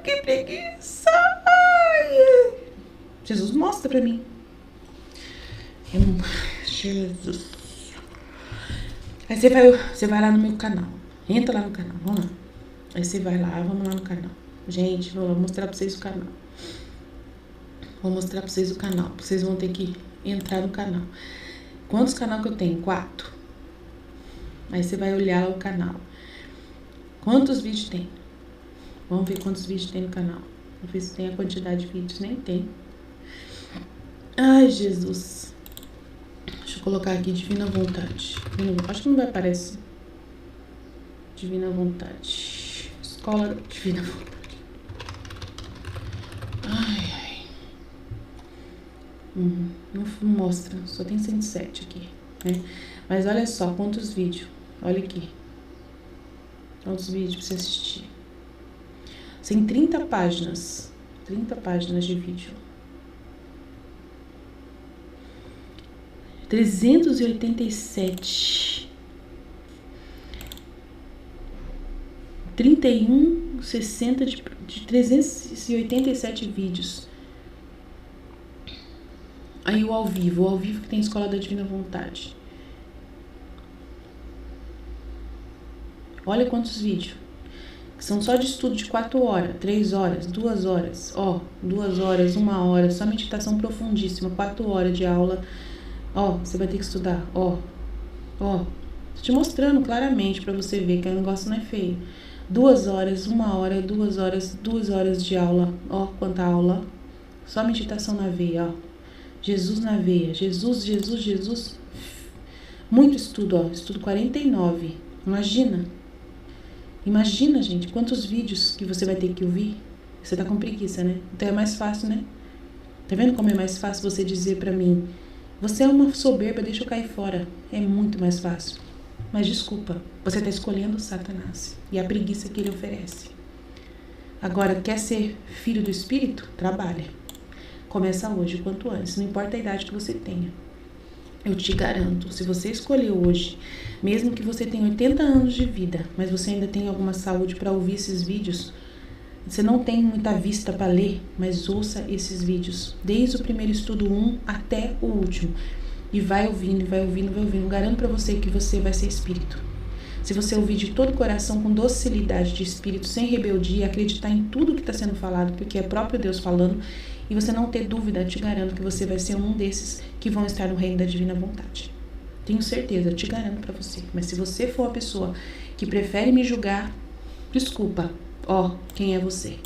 Que preguiça. Jesus mostra pra mim. Jesus. Aí você vai lá no meu canal. Entra lá no canal, vamos lá. Aí você vai lá, vamos lá no canal. Gente, vou mostrar pra vocês o canal. Vou mostrar pra vocês o canal. Vocês vão ter que entrar no canal. Quantos canais que eu tenho? 4. Aí você vai olhar o canal. Quantos vídeos tem? Vamos ver quantos vídeos tem no canal. Vou ver se tem a quantidade de vídeos. Nem tem. Jesus. Deixa eu colocar aqui Divina Vontade. Acho que não vai aparecer. Divina Vontade. Escola Divina Vontade. Não mostra. Só tem 107 aqui, né? Mas olha só quantos vídeos. Olha aqui. Quantos vídeos pra você assistir. Tem 30 páginas. 30 páginas de vídeo. 387. 60 de 387 vídeos. Aí o ao vivo que tem Escola da Divina Vontade. Olha quantos vídeos. Que são só de estudo de 4 horas, 3 horas, 2 horas. 2 horas, 1 hora, só meditação profundíssima, 4 horas de aula. Você vai ter que estudar. Tô te mostrando claramente pra você ver que o negócio não é feio. 2 horas, 1 hora, 2 horas, 2 horas de aula. Quanta aula. Só meditação na veia, Jesus na veia. Jesus. Muito estudo, Estudo 49. Imagina, gente, quantos vídeos que você vai ter que ouvir. Você tá com preguiça, né? Então é mais fácil, né? Tá vendo como é mais fácil você dizer pra mim: você é uma soberba, deixa eu cair fora. É muito mais fácil. Mas desculpa, você tá escolhendo Satanás e a preguiça que ele oferece. Agora, quer ser filho do Espírito? Trabalha. Começa hoje, quanto antes. Não importa a idade que você tenha. Eu te garanto, se você escolher hoje, mesmo que você tenha 80 anos de vida, mas você ainda tem alguma saúde para ouvir esses vídeos, você não tem muita vista para ler, mas ouça esses vídeos, desde o primeiro estudo 1 até o último. E vai ouvindo. Garanto para você que você vai ser espírito. Se você ouvir de todo o coração, com docilidade de espírito, sem rebeldia, acreditar em tudo que está sendo falado, porque é próprio Deus falando, e você não ter dúvida, te garanto que você vai ser um desses que vão estar no reino da Divina Vontade. Tenho certeza, te garanto para você. Mas se você for a pessoa que prefere me julgar, desculpa. Quem é você?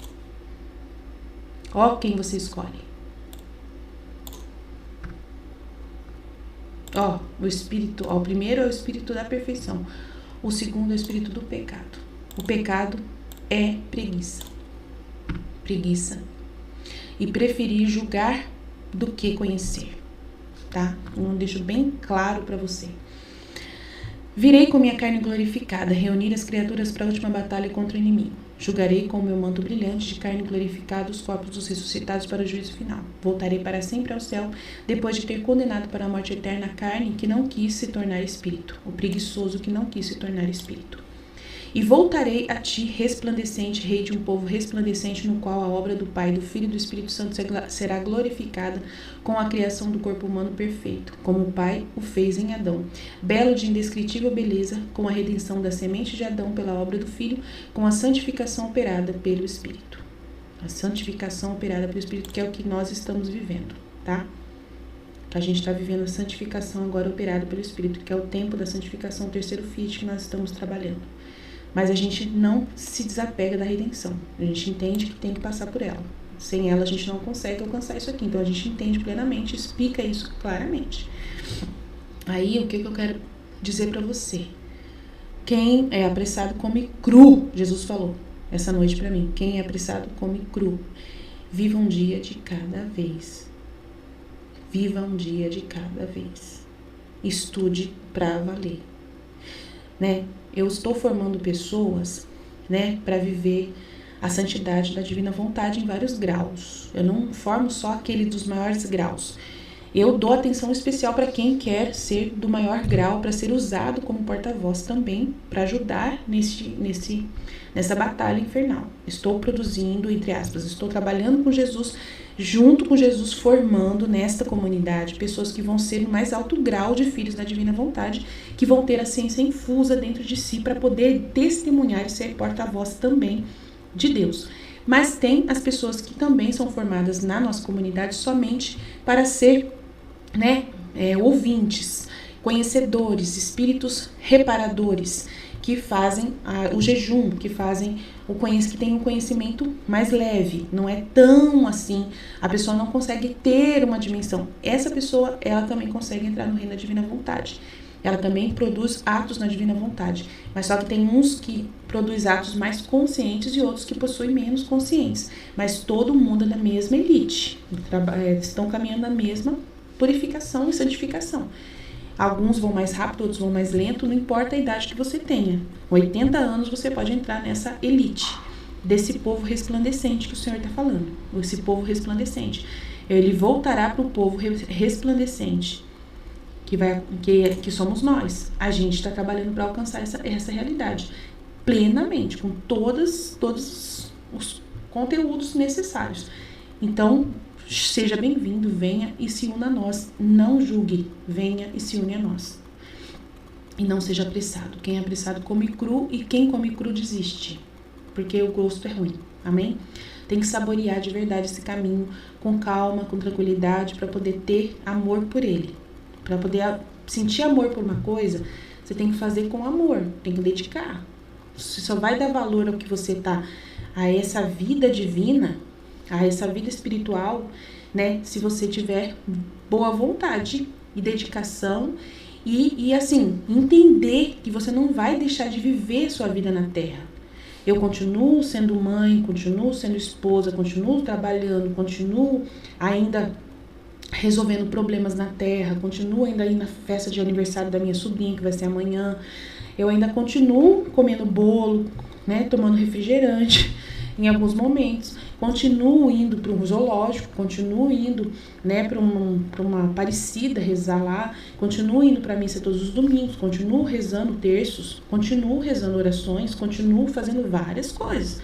Quem você escolhe. O espírito, o primeiro é o espírito da perfeição. O segundo é o espírito do pecado. O pecado é preguiça. E preferir julgar do que conhecer, tá? Eu deixo bem claro para você. Virei com minha carne glorificada, reunir as criaturas para a última batalha contra o inimigo. Julgarei com o meu manto brilhante de carne glorificada os corpos dos ressuscitados para o juízo final. Voltarei para sempre ao céu, depois de ter condenado para a morte eterna a carne que não quis se tornar espírito, o preguiçoso que não quis se tornar espírito. E voltarei a ti, resplandecente, rei de um povo resplandecente, no qual a obra do Pai, do Filho e do Espírito Santo será glorificada com a criação do corpo humano perfeito, como o Pai o fez em Adão, belo de indescritível beleza, com a redenção da semente de Adão pela obra do Filho, com a santificação operada pelo Espírito. A santificação operada pelo Espírito, que é o que nós estamos vivendo, tá? A gente está vivendo a santificação agora operada pelo Espírito, que é o tempo da santificação, o terceiro Fiat que nós estamos trabalhando. Mas a gente não se desapega da redenção. A gente entende que tem que passar por ela. Sem ela a gente não consegue alcançar isso aqui. Então a gente entende plenamente, explica isso claramente. Aí o que eu quero dizer para você? Quem é apressado come cru, Jesus falou essa noite para mim. Quem é apressado come cru. Viva um dia de cada vez. Viva um dia de cada vez. Estude para valer. Né? Eu estou formando pessoas, né, para viver a santidade da divina vontade em vários graus. Eu não formo só aquele dos maiores graus. Eu dou atenção especial para quem quer ser do maior grau, para ser usado como porta-voz também, para ajudar nessa batalha infernal. Estou produzindo, entre aspas, estou trabalhando com Jesus, junto com Jesus, formando nesta comunidade pessoas que vão ser no mais alto grau de filhos da divina vontade, que vão ter a ciência infusa dentro de si para poder testemunhar e ser porta-voz também de Deus. Mas tem as pessoas que também são formadas na nossa comunidade somente para ser, né, ouvintes, conhecedores, espíritos reparadores, que fazem o jejum, que fazem que tem um conhecimento mais leve, não é tão assim, a pessoa não consegue ter uma dimensão. Essa pessoa, ela também consegue entrar no reino da divina vontade. Ela também produz atos na divina vontade, mas só que tem uns que produz atos mais conscientes e outros que possuem menos conscientes. Mas todo mundo é da mesma elite, estão caminhando na mesma purificação e santificação. Alguns vão mais rápido, outros vão mais lento, não importa a idade que você tenha. Com 80 anos você pode entrar nessa elite, desse povo resplandecente que o Senhor está falando. Esse povo resplandecente. Ele voltará para o povo resplandecente, que somos nós. A gente está trabalhando para alcançar essa realidade plenamente, com todos os conteúdos necessários. Então, seja bem-vindo, venha e se una a nós. Não julgue, venha e se une a nós. E não seja apressado. Quem é apressado come cru e quem come cru desiste, porque o gosto é ruim. Amém? Tem que saborear de verdade esse caminho com calma, com tranquilidade, para poder ter amor por ele. Para poder sentir amor por uma coisa, você tem que fazer com amor, tem que dedicar. Você só vai dar valor ao que você tá, a essa vida divina, a essa vida espiritual, né, se você tiver boa vontade e dedicação e assim, entender que você não vai deixar de viver sua vida na Terra. Eu continuo sendo mãe, continuo sendo esposa, continuo trabalhando, continuo ainda resolvendo problemas na Terra, continuo ainda aí na festa de aniversário da minha sobrinha, que vai ser amanhã. Eu ainda continuo comendo bolo, né, tomando refrigerante em alguns momentos, continuo indo para um zoológico, continuo indo, né, para uma Aparecida rezar lá, continuo indo para a missa todos os domingos, continuo rezando terços, continuo rezando orações, continuo fazendo várias coisas.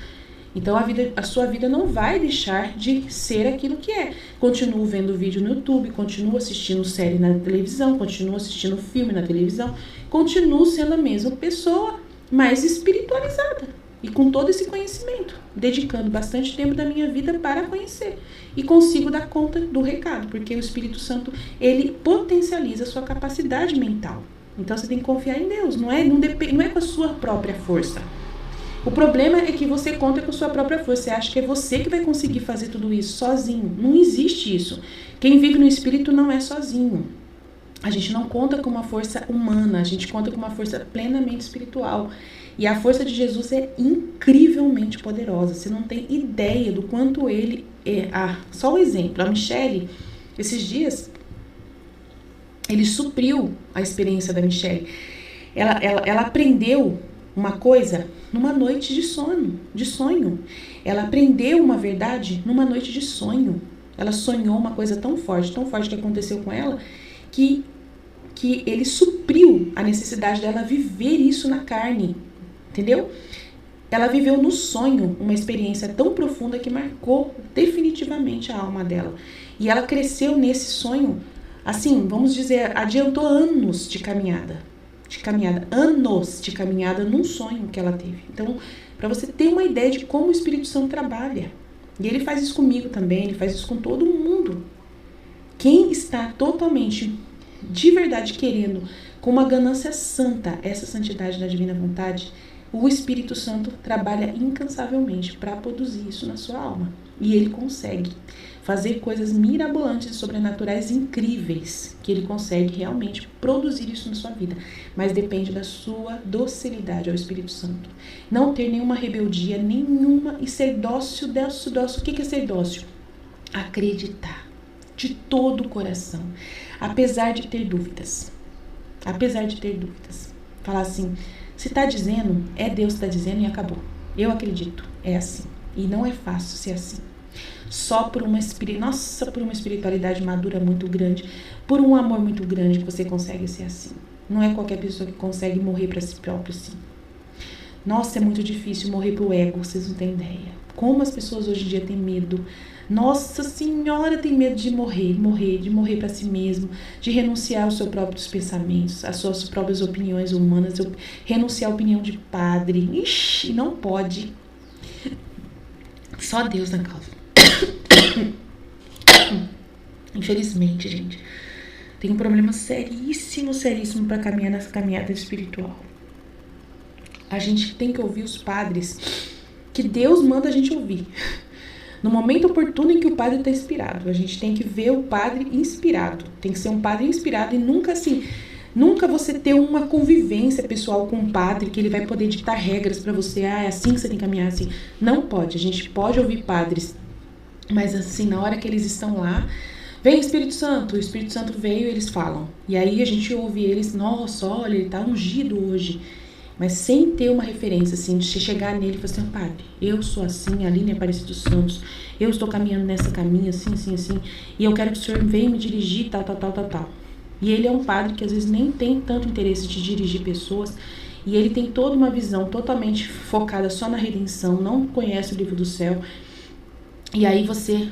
Então a sua vida não vai deixar de ser aquilo que é. Continuo vendo vídeo no YouTube, continuo assistindo série na televisão, continuo assistindo filme na televisão, continuo sendo a mesma pessoa, mais espiritualizada. E com todo esse conhecimento, dedicando bastante tempo da minha vida para conhecer. E consigo dar conta do recado, porque o Espírito Santo, ele potencializa a sua capacidade mental. Então você tem que confiar em Deus, não é com a sua própria força. O problema é que você conta com a sua própria força, você acha que é você que vai conseguir fazer tudo isso sozinho. Não existe isso. Quem vive no Espírito não é sozinho. A gente não conta com uma força humana, a gente conta com uma força plenamente espiritual. E a força de Jesus é incrivelmente poderosa. Você não tem ideia do quanto ele é. Só um exemplo, a Michele, esses dias, ele supriu a experiência da Michele. Ela aprendeu uma coisa numa noite de sonho. Ela aprendeu uma verdade numa noite de sonho. Ela sonhou uma coisa tão forte que aconteceu com ela, que ele supriu a necessidade dela viver isso na carne, entendeu? Ela viveu no sonho uma experiência tão profunda que marcou definitivamente a alma dela. E ela cresceu nesse sonho, assim, vamos dizer, adiantou anos de caminhada, anos de caminhada num sonho que ela teve. Então, para você ter uma ideia de como o Espírito Santo trabalha. E ele faz isso comigo também, ele faz isso com todo mundo. Quem está totalmente, de verdade, querendo, com uma ganância santa, essa santidade da divina vontade, o Espírito Santo trabalha incansavelmente para produzir isso na sua alma. E ele consegue fazer coisas mirabolantes e sobrenaturais incríveis, que ele consegue realmente produzir isso na sua vida. Mas depende da sua docilidade ao Espírito Santo. Não ter nenhuma rebeldia, nenhuma, e ser dócil. O que é ser dócil? Acreditar de todo o coração, apesar de ter dúvidas. Falar assim, se está dizendo, é Deus que está dizendo e acabou. Eu acredito, é assim. E não é fácil ser assim. Só por uma espiritualidade madura muito grande, por um amor muito grande que você consegue ser assim. Não é qualquer pessoa que consegue morrer para si próprio assim. Nossa, é muito difícil morrer pro ego, vocês não têm ideia. Como as pessoas hoje em dia têm medo. Nossa Senhora, tem medo de morrer para si mesmo, de renunciar aos seus próprios pensamentos, às suas próprias opiniões humanas, renunciar à opinião de padre. Ixi, não pode. Só Deus na causa. Infelizmente, gente, tem um problema seríssimo para caminhar nessa caminhada espiritual. A gente tem que ouvir os padres que Deus manda a gente ouvir. No momento oportuno em que o padre está inspirado. A gente tem que ver o padre inspirado. Tem que ser um padre inspirado e nunca você ter uma convivência pessoal com o padre que ele vai poder ditar regras para você. É assim que você tem que caminhar, assim. Não pode. A gente pode ouvir padres, mas assim, na hora que eles estão lá, vem o Espírito Santo veio e eles falam. E aí a gente ouve eles, nossa, olha, ele tá ungido hoje. Mas sem ter uma referência, assim, de chegar nele e falar assim, padre, eu sou assim, a Aline Aparecida dos Santos, eu estou caminhando nessa caminho, assim, e eu quero que o senhor venha me dirigir, tal. E ele é um padre que às vezes nem tem tanto interesse de dirigir pessoas, e ele tem toda uma visão totalmente focada só na redenção, não conhece o livro do céu. E aí você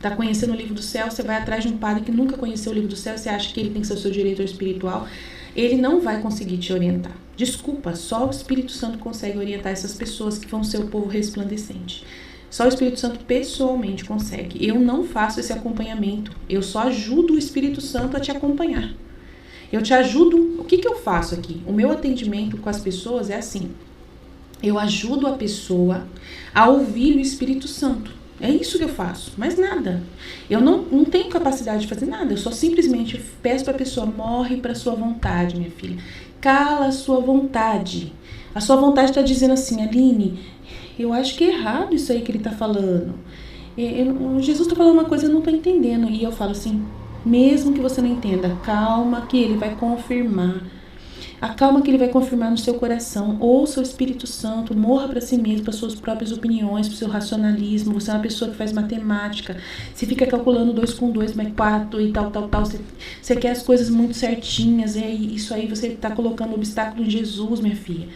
tá conhecendo o livro do céu, você vai atrás de um padre que nunca conheceu o livro do céu, você acha que ele tem que ser o seu diretor espiritual, ele não vai conseguir te orientar. Desculpa, só o Espírito Santo consegue orientar essas pessoas que vão ser o povo resplandecente. Só o Espírito Santo pessoalmente consegue. Eu não faço esse acompanhamento. Eu só ajudo o Espírito Santo a te acompanhar. Eu te ajudo. O que eu faço aqui? O meu atendimento com as pessoas é assim. Eu ajudo a pessoa a ouvir o Espírito Santo. É isso que eu faço, mais nada. Eu não tenho capacidade de fazer nada. Eu só simplesmente peço para a pessoa, morre para sua vontade, minha filha. Cala a sua vontade. A sua vontade está dizendo assim, Aline, eu acho que é errado isso aí que ele está falando. Jesus está falando uma coisa, eu não estou entendendo. E eu falo assim, mesmo que você não entenda, calma que ele vai confirmar. Acalma que ele vai confirmar no seu coração. Ouça o Espírito Santo, morra para si mesmo, para suas próprias opiniões, para o seu racionalismo. Você é uma pessoa que faz matemática. Você fica calculando 2 com 2 mais 4 e tal. Você quer as coisas muito certinhas. E isso aí você está colocando obstáculo em Jesus, minha filha.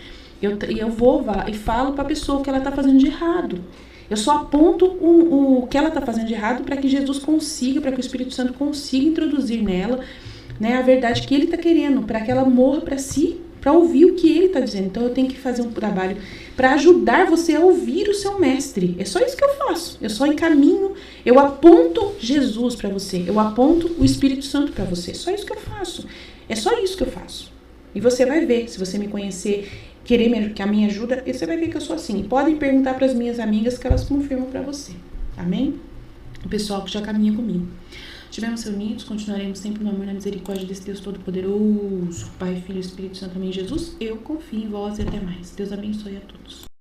Eu vou e falo para a pessoa o que ela está fazendo de errado. Eu só aponto o que ela está fazendo de errado para que Jesus consiga, para que o Espírito Santo consiga introduzir nela, né, a verdade que ele está querendo, para que ela morra para si, para ouvir o que ele está dizendo. Então eu tenho que fazer um trabalho para ajudar você a ouvir o seu mestre. É só isso que eu faço. Eu só encaminho, eu aponto Jesus para você, eu aponto o Espírito Santo para você. É só isso que eu faço. É só isso que eu faço. E você vai ver, se você me conhecer, querer que a minha ajuda, você vai ver que eu sou assim. E podem perguntar para as minhas amigas que elas confirmam para você. Amém? O pessoal que já caminha comigo. Estivemos reunidos, continuaremos sempre no amor e na misericórdia desse Deus Todo-Poderoso, Pai, Filho e Espírito Santo. Amém. Jesus, eu confio em vós e até mais. Deus abençoe a todos.